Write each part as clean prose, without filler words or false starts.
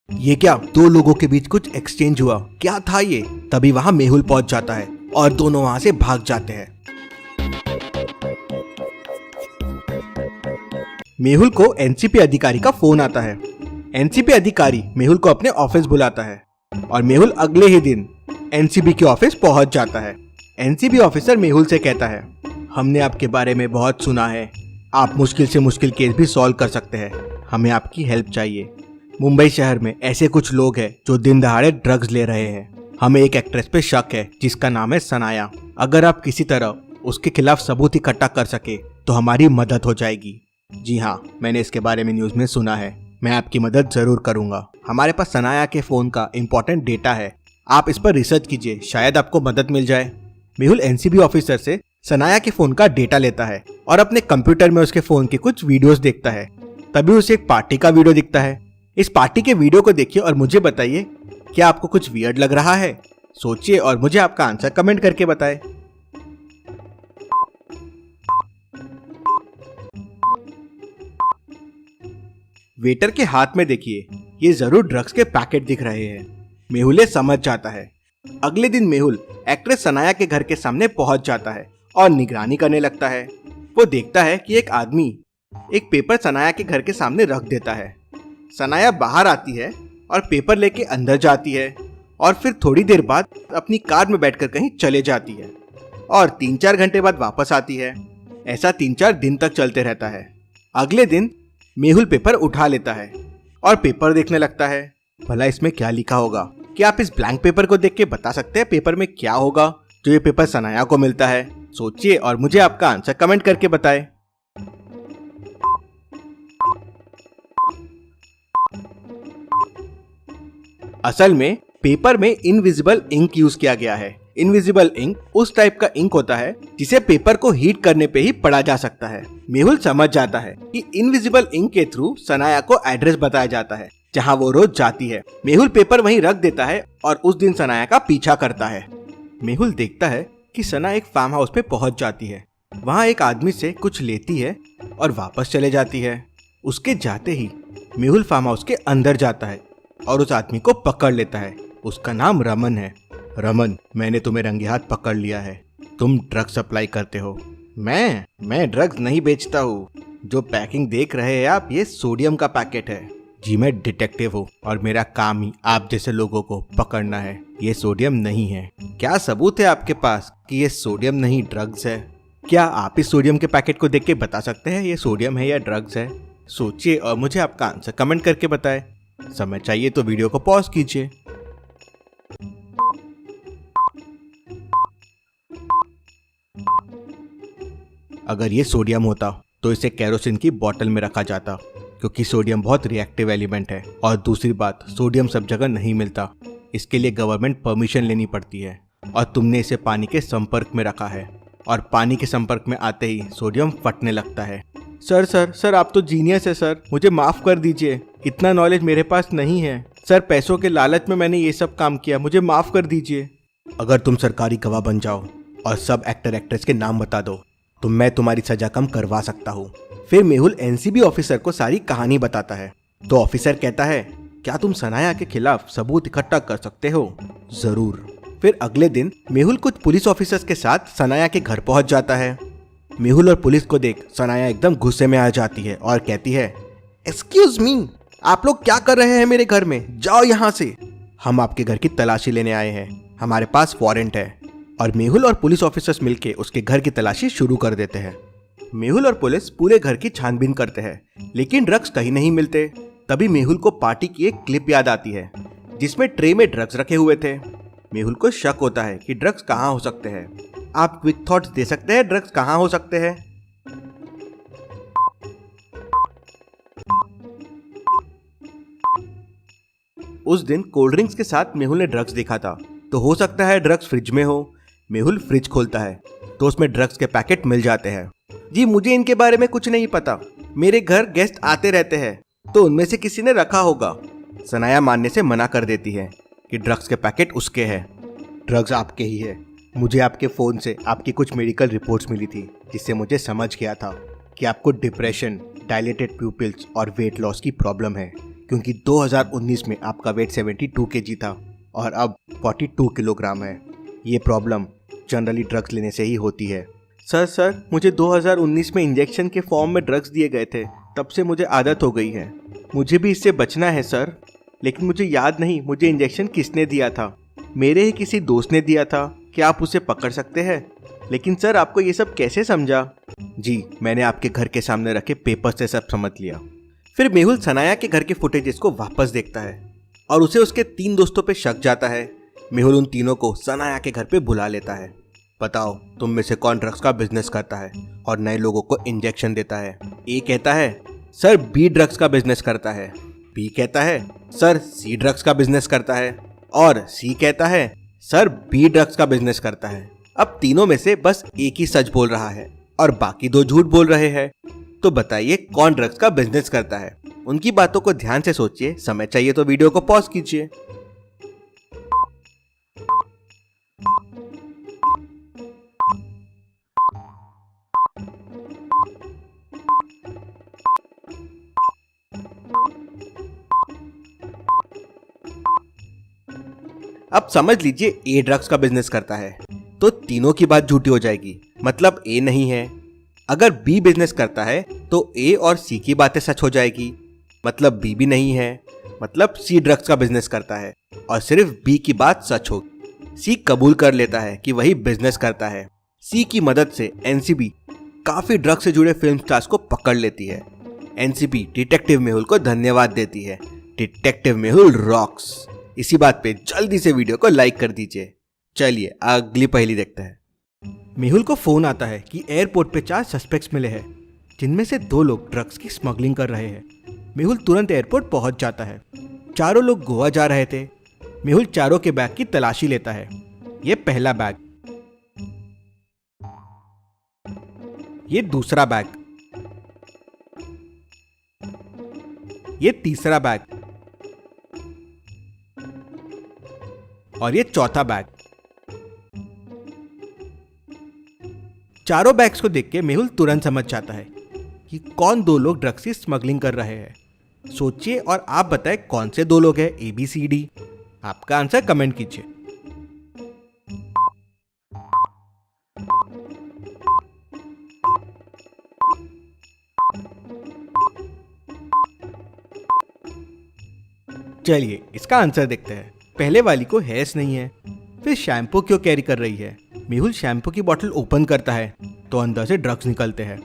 ये क्या, दो लोगों के बीच कुछ एक्सचेंज हुआ? क्या था ये? तभी वहाँ मेहुल पहुंच जाता है और दोनों वहाँ से भाग जाते हैं। मेहुल को एनसीपी अधिकारी का फोन आता है। एनसीपी अधिकारी मेहुल को अपने ऑफिस बुलाता है और मेहुल अगले ही दिन एनसीबी के ऑफिस पहुंच जाता है। एनसीबी ऑफिसर मेहुल से कहता है, हमने आपके बारे में बहुत सुना है, आप मुश्किल से मुश्किल केस भी सॉल्व कर सकते हैं, हमें आपकी हेल्प चाहिए। मुंबई शहर में ऐसे कुछ लोग हैं जो दिन दहाड़े ड्रग्स ले रहे हैं। हमें एक एक्ट्रेस पे शक है जिसका नाम है सनाया। अगर आप किसी तरह उसके खिलाफ सबूत इकट्ठा कर सके तो हमारी मदद हो जाएगी। जी हाँ, मैंने इसके बारे में न्यूज में सुना है, मैं आपकी मदद जरूर करूंगा। हमारे पास सनाया के फोन का इंपॉर्टेंट डेटा है, आप इस पर रिसर्च कीजिए, शायद आपको मदद मिल जाए। मेहुल एनसीबी ऑफिसर से सनाया के फोन का डेटा लेता है और अपने कंप्यूटर में उसके फोन के कुछ वीडियोस देखता है। तभी उसे एक पार्टी का वीडियो दिखता है। इस पार्टी के वीडियो को देखिए और मुझे बताइए, क्या आपको कुछ वियर्ड लग रहा है? सोचिए और मुझे आपका आंसर कमेंट करके बताएं। वेटर के हाथ में देखिए, ये जरूर ड्रग्स के पैकेट दिख रहे हैं। मेहुल समझ जाता है। अगले दिन मेहुल एक्ट्रेस सनाया के घर के सामने पहुंच जाता है और निगरानी करने लगता है। वो देखता है कि एक आदमी एक पेपर सनाया के घर के सामने रख देता है। सनाया बाहर आती है और पेपर लेके अंदर जाती है और फिर थोड़ी देर बाद अपनी कार में बैठकर कहीं चले जाती है और 3-4 घंटे बाद वापस आती है। ऐसा 3-4 दिन तक चलते रहता है। अगले दिन मेहुल पेपर उठा लेता है और पेपर देखने लगता है। भला इसमें क्या लिखा होगा? क्या आप इस ब्लैंक पेपर को देख के बता सकते हैं पेपर में क्या होगा जो ये पेपर सनाया को मिलता है? सोचिए और मुझे आपका आंसर कमेंट करके बताएं। असल में पेपर में इनविजिबल इंक यूज किया गया है। इनविजिबल इंक उस टाइप का इंक होता है जिसे पेपर को हीट करने पे ही पढ़ा जा सकता है। मेहुल समझ जाता है कि इनविजिबल इंक के थ्रू सनाया को एड्रेस बताया जाता है जहां वो रोज जाती है। मेहुल पेपर वहीं रख देता है और उस दिन सनाया का पीछा करता है। मेहुल देखता है कि सना एक फार्म हाउस पे पहुंच जाती है। वहां एक आदमी से कुछ लेती है और वापस चले जाती है। उसके जाते ही मेहुल फार्म हाउस के अंदर जाता है और उस आदमी को पकड़ लेता है। उसका नाम रमन है। रमन, मैंने तुम्हें रंगे हाथ पकड़ लिया है। तुम ड्रग्स सप्लाई करते हो। मैं ड्रग्स नहीं बेचता हूँ। जो पैकिंग देख रहे हैं आप, ये सोडियम का पैकेट है। जी, मैं डिटेक्टिव हूँ और मेरा काम ही आप जैसे लोगों को पकड़ना है। ये सोडियम नहीं है। क्या सबूत है आपके पास कि ये सोडियम नहीं ड्रग्स है? क्या आप इस सोडियम के पैकेट को देख के बता सकते हैं ये सोडियम है या ड्रग्स है? सोचिए और मुझे आपका आंसर कमेंट करके बताएं। समय चाहिए तो वीडियो को पॉज कीजिए। अगर ये सोडियम होता तो इसे केरोसिन की बोतल में रखा जाता, क्योंकि सोडियम बहुत रिएक्टिव एलिमेंट है। और दूसरी बात, सोडियम सब जगह नहीं मिलता, इसके लिए गवर्नमेंट परमिशन लेनी पड़ती है। और तुमने इसे पानी के संपर्क में रखा है और पानी के संपर्क में आते ही सोडियम फटने लगता है। सर आप तो जीनियस है सर, मुझे माफ कर दीजिए, इतना नॉलेज मेरे पास नहीं है सर, पैसों के लालच में मैंने ये सब काम किया, मुझे माफ कर दीजिए। अगर तुम सरकारी गवाह बन जाओ और सब एक्टर एक्ट्रेस के नाम बता दो तो मैं तुम्हारी सजा कम करवा सकता हूँ। फिर मेहुल एनसीबी ऑफिसर को सारी कहानी बताता है। तो ऑफिसर कहता है, क्या तुम सनाया के खिलाफ सबूत इकट्ठा कर सकते हो? जरूर। फिर अगले दिन मेहुल कुछ पुलिस ऑफिसर्स के साथ सनाया के घर पहुंच जाता है। मेहुल और पुलिस को देख सनाया एकदम गुस्से में आ जाती है और कहती है, एक्सक्यूज मी, आप लोग क्या कर रहे हैं मेरे घर में? जाओ यहाँ से। हम आपके घर की तलाशी लेने आए हैं, हमारे पास वारंट है। और मेहुल और पुलिस ऑफिसर्स मिलके उसके घर की तलाशी शुरू कर देते हैं। मेहुल और पुलिस पूरे घर की छानबीन करते हैं, लेकिन ड्रग्स कहीं नहीं मिलते। तभी मेहुल को पार्टी की एक क्लिप याद आती है जिसमें ट्रे में ड्रग्स रखे हुए थे। मेहुल को शक होता है कि ड्रग्स कहाँ हो सकते हैं। आप क्विक थॉट्स दे सकते हैं, ड्रग्स कहाँ हो सकते हैं? उस दिन कोल्ड ड्रिंक्स के साथ मेहुल ने ड्रग्स देखा था, तो हो सकता है ड्रग्स फ्रिज में हो। मेहुल फ्रिज खोलता है तो उसमें ड्रग्स के पैकेट मिल जाते हैं। जी, मुझे इनके बारे में कुछ नहीं पता, मेरे घर गेस्ट आते रहते हैं, तो उनमें से किसी ने रखा होगा। सनाया मानने से मना कर देती है कि ड्रग्स के पैकेट उसके हैं। ड्रग्स आपके ही है। मुझे आपके फ़ोन से आपकी कुछ मेडिकल रिपोर्ट्स मिली थी, जिससे मुझे समझ गया था कि आपको डिप्रेशन, डायलेटेड प्यूपिल्स और वेट लॉस की प्रॉब्लम है। क्योंकि 2019 में आपका वेट 72 kg था और अब 42 किलोग्राम है। ये प्रॉब्लम जनरली ड्रग्स लेने से ही होती है। सर मुझे 2019 में इंजेक्शन के फॉर्म में ड्रग्स दिए गए थे, तब से मुझे आदत हो गई है। मुझे भी इससे बचना है सर, लेकिन मुझे याद नहीं मुझे इंजेक्शन किसने दिया था। मेरे ही किसी दोस्त ने दिया था। क्या आप उसे पकड़ सकते हैं? लेकिन सर आपको ये सब कैसे समझा? जी, मैंने आपके घर के सामने रखे पेपर से सब समझ लिया। फिर मेहुल सनाया के घर के फुटेजेस को वापस देखता है और उसे उसके 3 दोस्तों पे शक जाता है। मेहुल उन तीनों को सनाया के घर पे बुला लेता है। बताओ तुम में से कौन ड्रग्स का बिजनेस करता है और नए लोगों को इंजेक्शन देता है? ए कहता है सर बी ड्रग्स का बिजनेस करता है। बी कहता है सर सी ड्रग्स का बिजनेस करता है। और सी कहता है सर बी ड्रग्स का बिजनेस करता है। अब तीनों में से बस एक ही सच बोल रहा है और बाकी 2 झूठ बोल रहे हैं। तो बताइए कौन ड्रग्स का बिजनेस करता है? उनकी बातों को ध्यान से सोचिए। समय चाहिए तो वीडियो को पॉज कीजिए। अब समझ लीजिए ए ड्रग्स का बिजनेस करता है, तो तीनों की बात झूठी हो जाएगी, मतलब ए नहीं है। अगर बी बिजनेस करता है तो ए और सी की बातें सच हो जाएगी, मतलब बी भी नहीं है, मतलब सी ड्रग्स का बिजनेस करता है और सिर्फ बी की बात सच होगी। सी कबूल कर लेता है कि वही बिजनेस करता है। सी की मदद से एनसीबी काफी ड्रग्स से जुड़े फिल्म स्टार्स को पकड़ लेती है। एनसीबी डिटेक्टिव मेहुल को धन्यवाद देती है। Detective Mehul rocks. इसी बात पे जल्दी से वीडियो को लाइक कर दीजिए। चलिए अगली पहेली देखते हैं। मेहुल को फोन आता है कि एयरपोर्ट पे 4 सस्पेक्ट्स मिले हैं, जिनमें से 2 लोग ड्रग्स की स्मगलिंग कर रहे हैं। मेहुल तुरंत एयरपोर्ट पहुंच जाता है। चारों लोग गोवा जा रहे थे। मेहुल चारों के बैग की तलाशी लेता है। ये पहला बैग, ये दूसरा बैग, ये तीसरा बैग और ये चौथा बैग। चारों बैग्स को देख के मेहुल तुरंत समझ जाता है कि कौन 2 लोग ड्रग्स की स्मगलिंग कर रहे हैं। सोचिए और आप बताएं कौन से 2 लोग हैं, ए बी सी डी। आपका आंसर कमेंट कीजिए। चलिए इसका आंसर देखते हैं। पहले वाली को हेयर्स नहीं है, फिर शैम्पू क्यों कैरी कर रही है? मेहुल शैम्पू की बोतल ओपन करता है तो अंदर से ड्रग्स निकलते हैं।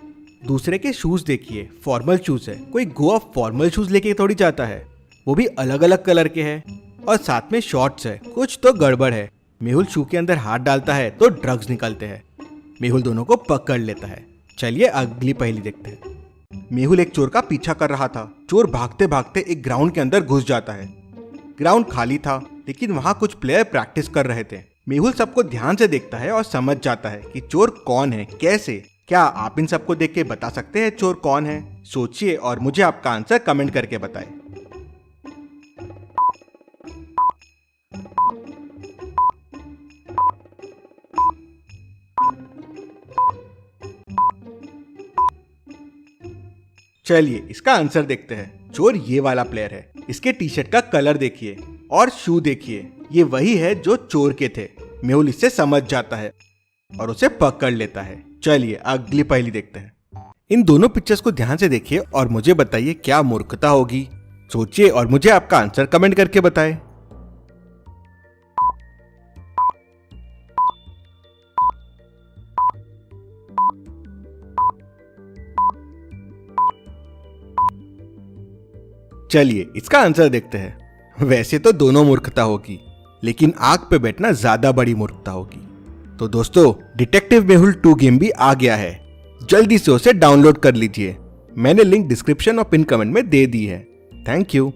दूसरे के शूज देखिए, फॉर्मल शूज है। कोई गोवा फॉर्मल शूज लेके थोड़ी जाता है, वो भी अलग अलग कलर के हैं और साथ में शॉर्ट्स है। कुछ तो गड़बड़ है। मेहुल शू के अंदर हाथ डालता है तो ड्रग्स निकलते हैं। मेहुल दोनों को पकड़ लेता है। चलिए अगली पहेली देखते हैं। मेहुल एक चोर का पीछा कर रहा था। चोर भागते भागते एक ग्राउंड के अंदर घुस जाता है। ग्राउंड खाली था, लेकिन वहां कुछ प्लेयर प्रैक्टिस कर रहे थे। मेहुल सबको ध्यान से देखता है और समझ जाता है कि चोर कौन है, कैसे। क्या आप इन सबको देख के बता सकते हैं चोर कौन है? सोचिए और मुझे आपका आंसर कमेंट करके बताएं। चलिए इसका आंसर देखते हैं। चोर ये वाला प्लेयर है। इसके टी शर्ट का कलर देखिए और शू देखिए, ये वही है जो चोर के थे। मेहुल इससे समझ जाता है और उसे पकड़ लेता है। चलिए अगली पहेली देखते हैं। इन दोनों पिक्चर्स को ध्यान से देखिए और मुझे बताइए क्या मूर्खता होगी। सोचिए और मुझे आपका आंसर कमेंट करके बताएं। चलिए इसका आंसर देखते हैं। वैसे तो दोनों मूर्खता होगी, लेकिन आग पे बैठना ज्यादा बड़ी मूर्खता होगी। तो दोस्तों, डिटेक्टिव मेहुल 2 गेम भी आ गया है। जल्दी से उसे डाउनलोड कर लीजिए। मैंने लिंक डिस्क्रिप्शन और पिन कमेंट में दे दी है। Thank you.